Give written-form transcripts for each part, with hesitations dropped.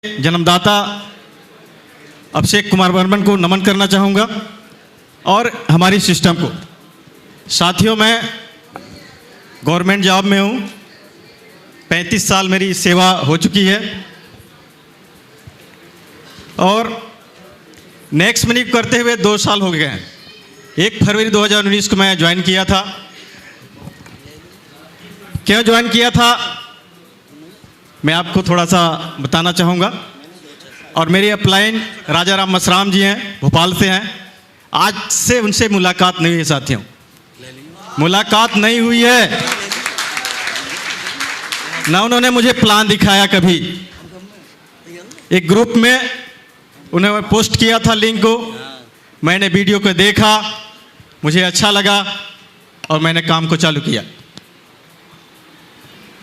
जन्मदाता अभिषेक कुमार वर्मन को नमन करना चाहूँगा और हमारी सिस्टम को। साथियों, मैं गवर्नमेंट जॉब में हूँ, 35 साल मेरी सेवा हो चुकी है और नेक्स्ट मनी करते हुए 2 साल हो गए हैं। 1 फरवरी 2019 को मैं ज्वाइन किया था। क्यों ज्वाइन किया था मैं आपको थोड़ा सा बताना चाहूँगा। और मेरी अपलाइन राजा राम मसराम जी हैं, भोपाल से हैं। आज से उनसे मुलाकात नहीं हुई है साथियों, मुलाकात नहीं हुई है, ना उन्होंने मुझे प्लान दिखाया कभी। एक ग्रुप में उन्होंने पोस्ट किया था लिंक को, मैंने वीडियो को देखा, मुझे अच्छा लगा और मैंने काम को चालू किया।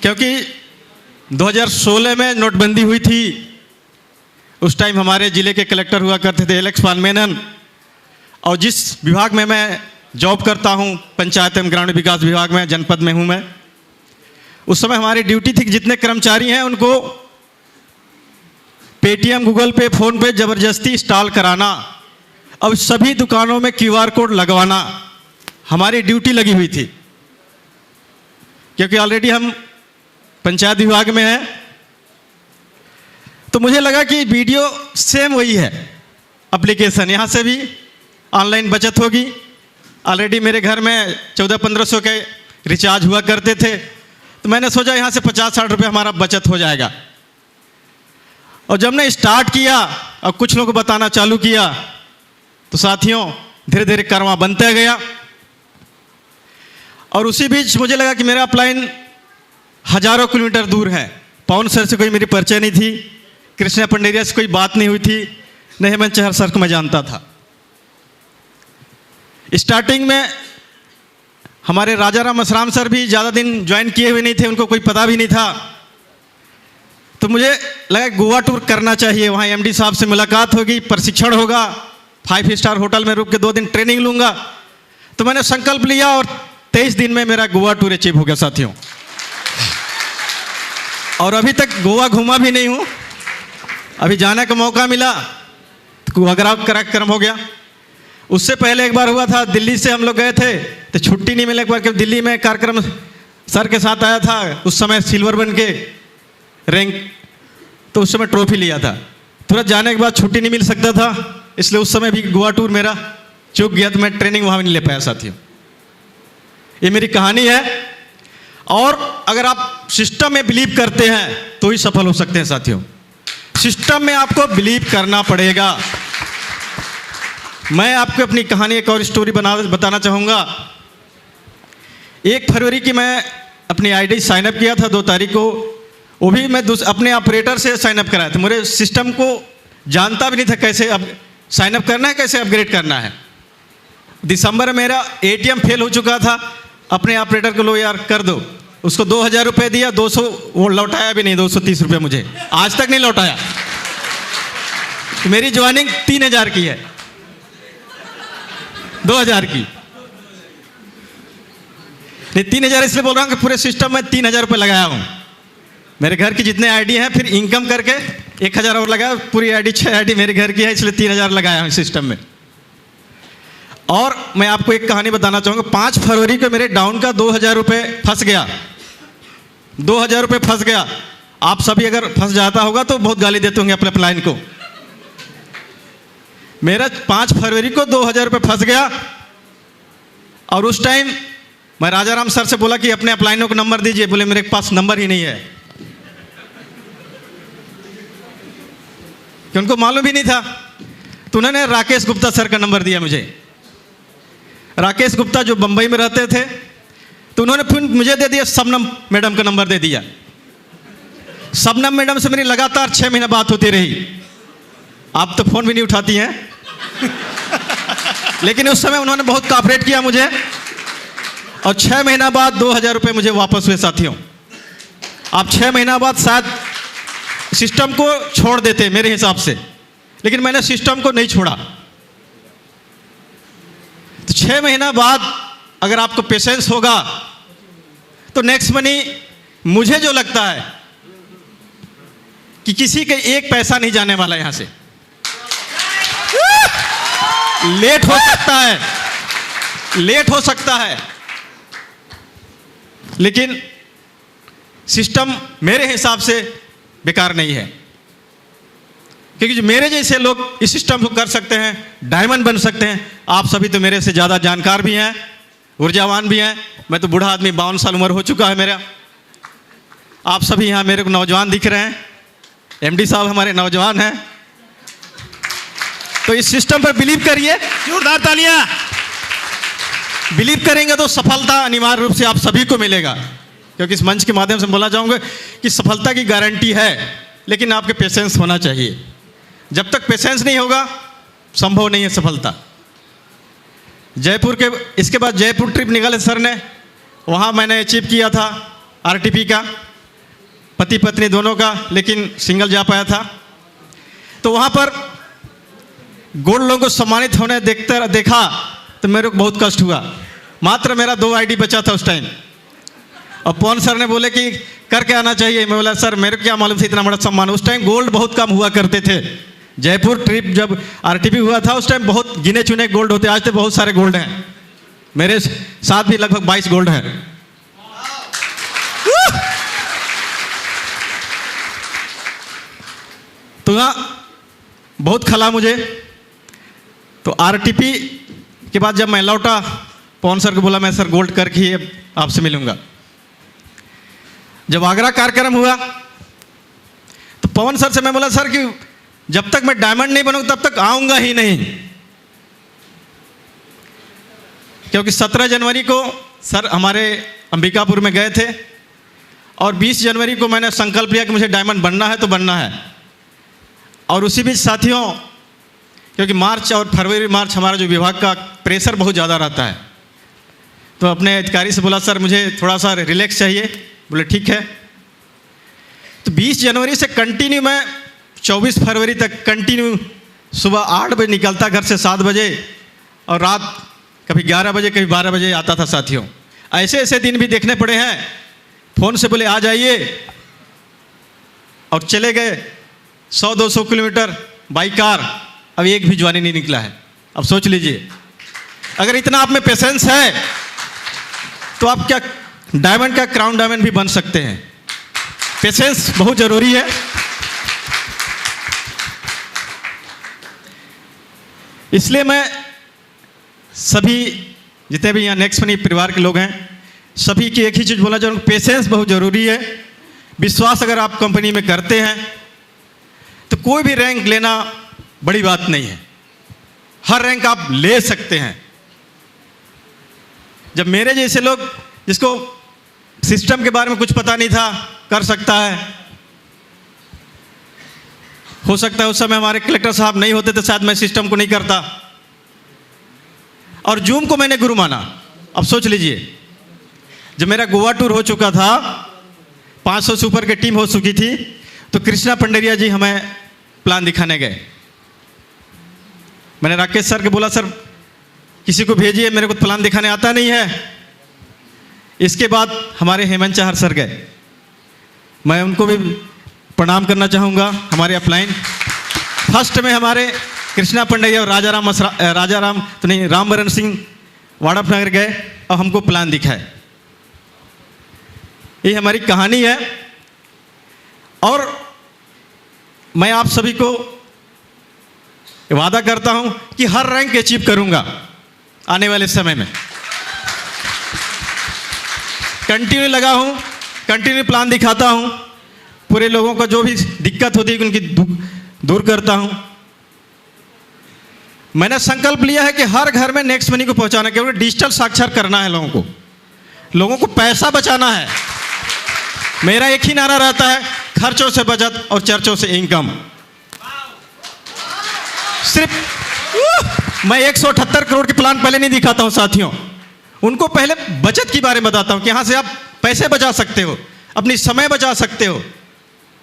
क्योंकि 2016 में नोटबंदी हुई थी, उस टाइम हमारे ज़िले के कलेक्टर हुआ करते थे एलेक्स पाल मेनन, और जिस विभाग में मैं जॉब करता हूं, पंचायत एवं ग्रामीण विकास विभाग में, जनपद में हूं मैं, उस समय हमारी ड्यूटी थी कि जितने कर्मचारी हैं उनको पेटीएम, गूगल पे, फोन पे ज़बरदस्ती इंस्टॉल कराना, अब सभी दुकानों में QR कोड लगवाना हमारी ड्यूटी लगी हुई थी। क्योंकि ऑलरेडी हम पंचायत विभाग में हैं, तो मुझे लगा कि वीडियो सेम वही है, एप्लीकेशन यहाँ से भी ऑनलाइन बचत होगी। ऑलरेडी मेरे घर में 1400-1500 के रिचार्ज हुआ करते थे, तो मैंने सोचा यहाँ से 50-60 रुपये हमारा बचत हो जाएगा। और जब मैं स्टार्ट किया और कुछ लोगों को बताना चालू किया, तो साथियों धीरे धीरे कारवां बनता गया। और उसी बीच मुझे लगा कि मेरा अपलाइन हजारों किलोमीटर दूर है। पवन सर से कोई मेरी परिचय नहीं थी, कृष्णा पंडेरिया से कोई बात नहीं हुई थी, न हेमंत चहर सर को मैं जानता था। स्टार्टिंग में हमारे राजा राम मसराम सर भी ज़्यादा दिन ज्वाइन किए हुए नहीं थे, उनको कोई पता भी नहीं था। तो मुझे लगा गोवा टूर करना चाहिए, वहाँ MD साहब से मुलाकात होगी, प्रशिक्षण होगा, 5 स्टार होटल में रुक के 2 दिन ट्रेनिंग लूँगा। तो मैंने संकल्प लिया और 23 दिन में मेरा गोवा टूर अचीव हो गया साथियों। और अभी तक गोवा घूमा भी नहीं हूँ, अभी जाने का मौका मिला तो कार्यक्रम हो गया। उससे पहले एक बार हुआ था, दिल्ली से हम लोग गए थे, तो छुट्टी नहीं मिले। एक बार दिल्ली में कार्यक्रम सर के साथ आया था, उस समय सिल्वर बन के रैंक, तो उस समय ट्रॉफी लिया था। तुरंत जाने के बाद छुट्टी नहीं मिल सकता था, इसलिए उस समय भी गोवा टूर मेरा चूक गया, तो मैं ट्रेनिंग वहाँ भी नहीं ले पाया साथियों। ये मेरी कहानी है। और अगर आप सिस्टम में बिलीव करते हैं तो ही सफल हो सकते हैं साथियों। सिस्टम में आपको बिलीव करना पड़ेगा। मैं आपको अपनी कहानी एक और स्टोरी बताना चाहूँगा। 1 फरवरी की मैं अपनी ID साइन अप किया था, 2 तारीख को, वो भी मैं अपने ऑपरेटर से साइन अप कराया था। मेरे सिस्टम को जानता भी नहीं था कैसे अब साइन अप करना है, कैसे अपग्रेड करना है। दिसंबर में मेरा ATM फेल हो चुका था, अपने ऑपरेटर को लो यार कर दो, उसको 2000 रुपये दिया, 200 वो लौटाया भी नहीं, 230 रुपये मुझे आज तक नहीं लौटाया। मेरी ज्वाइनिंग 3000 की है, 2000 की नहीं, 3000 इसलिए बोल रहा हूँ कि पूरे सिस्टम में 3000 रुपये लगाया हूँ। मेरे घर की जितने ID हैं, फिर इनकम करके 1000 और लगाया, पूरी ID 6 ID मेरे घर की है, इसलिए 3000 लगाया हूँ सिस्टम में। और मैं आपको एक कहानी बताना चाहूँगा। 5 फरवरी को मेरे डाउन का 2000 रुपये फंस गया, 2000 रुपये फंस गया। आप सभी अगर फंस जाता होगा तो बहुत गाली देते होंगे अपने अपलाइन को। मेरा 5 फरवरी को 2000 रुपये फंस गया। और उस टाइम मैं राजा राम सर से बोला कि अपने अपलाइनों को नंबर दीजिए, बोले मेरे पास नंबर ही नहीं है, कि उनको मालूम भी नहीं था। तो उन्होंने राकेश गुप्ता सर का नंबर दिया मुझे। राकेश गुप्ता जो बंबई में रहते थे, तो उन्होंने फिर मुझे दे दिया, शबनम मैडम का नंबर दे दिया। शबनम मैडम से मेरी लगातार 6 महीना बात होती रही। आप तो फ़ोन भी नहीं उठाती हैं लेकिन उस समय उन्होंने बहुत कोऑपरेट किया मुझे, और 6 महीना बाद 2000 रुपये मुझे वापस हुए साथियों। आप 6 महीना बाद शायद सिस्टम को छोड़ देते मेरे हिसाब से, लेकिन मैंने सिस्टम को नहीं छोड़ा। तो 6 महीना बाद अगर आपको पेशेंस होगा तो नेक्स्ट मनी मुझे जो लगता है कि किसी के एक पैसा नहीं जाने वाला यहां से। लेट हो सकता है, लेट हो सकता है, लेकिन सिस्टम मेरे हिसाब से बेकार नहीं है, क्योंकि जो मेरे जैसे लोग इस सिस्टम को कर सकते हैं, डायमंड बन सकते हैं। आप सभी तो मेरे से ज़्यादा जानकार भी हैं, ऊर्जावान भी हैं। मैं तो बूढ़ा आदमी, 52 साल उम्र हो चुका है मेरा। आप सभी यहाँ मेरे को नौजवान दिख रहे हैं, एमडी साहब हमारे नौजवान हैं। तो इस सिस्टम पर बिलीव करिए, जोरदार तालियां। बिलीव करेंगे तो सफलता अनिवार्य रूप से आप सभी को मिलेगा, क्योंकि इस मंच के माध्यम से बोलना चाहूँगा कि सफलता की गारंटी है, लेकिन आपके पेशेंस होना चाहिए। जब तक पेशेंस नहीं होगा संभव नहीं है सफलता। जयपुर के इसके बाद जयपुर ट्रिप निकाले सर ने, वहाँ मैंने अचीव किया था आरटीपी का, पति पत्नी दोनों का, लेकिन सिंगल जा पाया था। तो वहाँ पर गोल्ड लोगों को सम्मानित होने देखा तो मेरे को बहुत कष्ट हुआ। मात्र मेरा 2 आईडी बचा था उस टाइम, और पवन सर ने बोले कि करके आना चाहिए। मैं बोला सर मेरे को क्या मालूम था इतना बड़ा सम्मान। उस टाइम गोल्ड बहुत कम हुआ करते थे। जयपुर ट्रिप जब आरटीपी हुआ था उस टाइम बहुत गिने चुने गोल्ड होते, आज तो बहुत सारे गोल्ड हैं। मेरे साथ भी लगभग 22 गोल्ड हैं। तो यहाँ बहुत खला मुझे। तो आरटीपी के बाद जब मैं लौटा, पवन सर को बोला मैं सर गोल्ड करके ही अब आपसे मिलूंगा। जब आगरा कार्यक्रम हुआ तो पवन सर से मैं बोला सर कि जब तक मैं डायमंड नहीं बनूंगा तब तक आऊंगा ही नहीं, क्योंकि 17 जनवरी को सर हमारे अंबिकापुर में गए थे और 20 जनवरी को मैंने संकल्प लिया कि मुझे डायमंड बनना है तो बनना है। और उसी बीच साथियों, क्योंकि मार्च और फरवरी मार्च हमारा जो विभाग का प्रेशर बहुत ज़्यादा रहता है, तो अपने अधिकारी से बोला सर मुझे थोड़ा सा रिलैक्स चाहिए। बोले ठीक है। तो 20 जनवरी से कंटिन्यू मैं 24 फरवरी तक कंटिन्यू सुबह 8 बजे निकलता घर से 7 बजे, और रात कभी 11 बजे कभी 12 बजे आता था साथियों। ऐसे ऐसे दिन भी देखने पड़े हैं। फ़ोन से बोले आ जाइए, और चले गए 100-200 किलोमीटर बाई कार। अब एक भी ज्वानी नहीं निकला है। अब सोच लीजिए, अगर इतना आप में पेशेंस है तो आप क्या डायमंड का क्राउन डायमंड भी बन सकते हैं। पेशेंस बहुत ज़रूरी है। इसलिए मैं सभी जितने भी यहाँ नेक्स्ट मनी परिवार के लोग हैं, सभी की एक ही चीज़ बोलना चाहूँगा, पेशेंस बहुत ज़रूरी है। विश्वास अगर आप कंपनी में करते हैं तो कोई भी रैंक लेना बड़ी बात नहीं है। हर रैंक आप ले सकते हैं। जब मेरे जैसे लोग जिसको सिस्टम के बारे में कुछ पता नहीं था कर सकता है, हो सकता है उस समय हमारे कलेक्टर साहब नहीं होते तो शायद मैं सिस्टम को नहीं करता। और जूम को मैंने गुरु माना। अब सोच लीजिए, जब मेरा गोवा टूर हो चुका था, 500 से ऊपर की टीम हो चुकी थी, तो कृष्णा पंडेरिया जी हमें प्लान दिखाने गए। मैंने राकेश सर को बोला सर किसी को भेजिए, मेरे को प्लान दिखाने आता नहीं है। इसके बाद हमारे हेमंत चाहर सर गए, मैं उनको भी प्रणाम करना चाहूँगा। हमारे अपलाइन फर्स्ट में हमारे कृष्णा पंडेरिया और राजाराम तो नहीं रामवरण सिंह वाड़ाफनगर गए और हमको प्लान दिखाए। ये हमारी कहानी है। और मैं आप सभी को वादा करता हूं कि हर रैंक अचीव करूंगा आने वाले समय में। कंटिन्यू लगा हूं, कंटिन्यू प्लान दिखाता हूं, पूरे लोगों का जो भी दिक्कत होती है उनकी दूर करता हूं। मैंने संकल्प लिया है कि हर घर में नेक्स्ट मनी को पहुंचाना, क्योंकि डिजिटल साक्षर करना है लोगों को पैसा बचाना है। मेरा एक ही नारा रहता है, खर्चों से बचत और चर्चों से इनकम। सिर्फ मैं 178 करोड़ के प्लान पहले नहीं दिखाता हूं साथियों, उनको पहले बचत के बारे में बताता हूं कि यहां से आप पैसे बचा सकते हो, अपनी समय बचा सकते हो।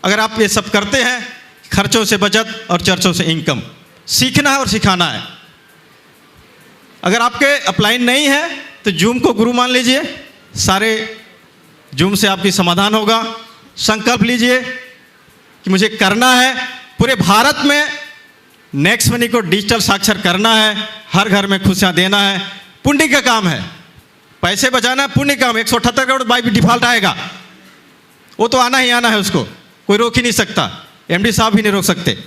अगर आप ये सब करते हैं, खर्चों से बचत और चर्चों से इनकम, सीखना है और सिखाना है। अगर आपके अपलाइन नहीं है तो जूम को गुरु मान लीजिए, सारे जूम से आपकी समाधान होगा। संकल्प लीजिए कि मुझे करना है, पूरे भारत में नेक्स्ट मनी को डिजिटल साक्षर करना है, हर घर में खुशियाँ देना है। पुण्य का काम है, पैसे बचाना पुण्य काम। 178 करोड़ बाई डिफॉल्ट आएगा, वो तो आना ही आना है, उसको कोई रोक ही नहीं सकता, एमडी साहब भी नहीं रोक सकते।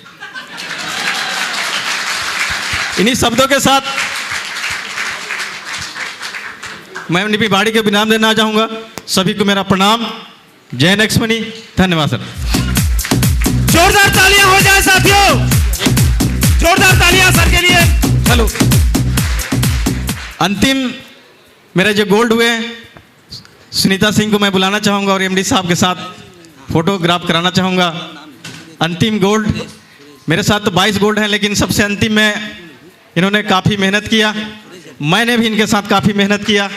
इन्हीं शब्दों के साथ मैं एमडी बाड़ी के इनाम देना चाहूँगा। सभी को मेरा प्रणाम। जय नेक्स्ट मनी। धन्यवाद सर। जोरदार तालियां हो जाए साथियों, जोरदार तालियां सर के लिए। हेलो, अंतिम मेरे जो गोल्ड हुए सुनीता सिंह को मैं बुलाना चाहूँगा और एमडी साहब के साथ फोटोग्राफ कराना चाहूँगा। अंतिम गोल्ड, मेरे साथ तो 22 गोल्ड हैं, लेकिन सबसे अंतिम में इन्होंने काफ़ी मेहनत किया, मैंने भी इनके साथ काफ़ी मेहनत किया।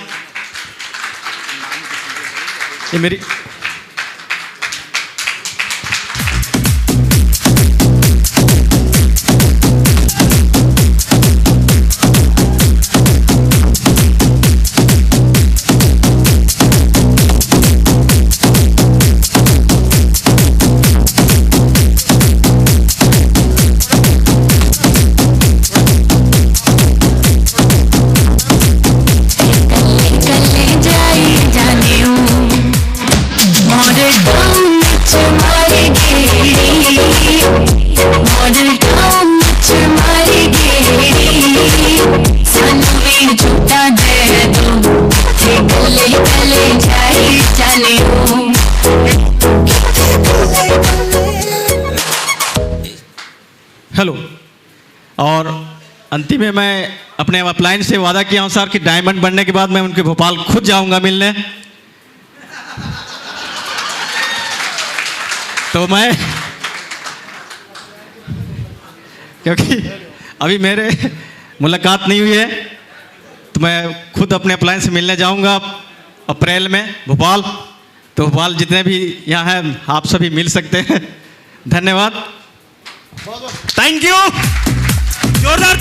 ये मेरी हेलो, और अंतिम में मैं अपने अपलाइन से वादा किया हूँ सर कि डायमंड बनने के बाद मैं उनके भोपाल खुद जाऊंगा मिलने। तो मैं, क्योंकि अभी मेरे मुलाकात नहीं हुई है, तो मैं खुद अपने अपलाइन से मिलने जाऊंगा अप्रैल में भोपाल। तो भोपाल जितने भी यहाँ हैं आप सभी मिल सकते हैं। धन्यवाद। Thank you. जोरदार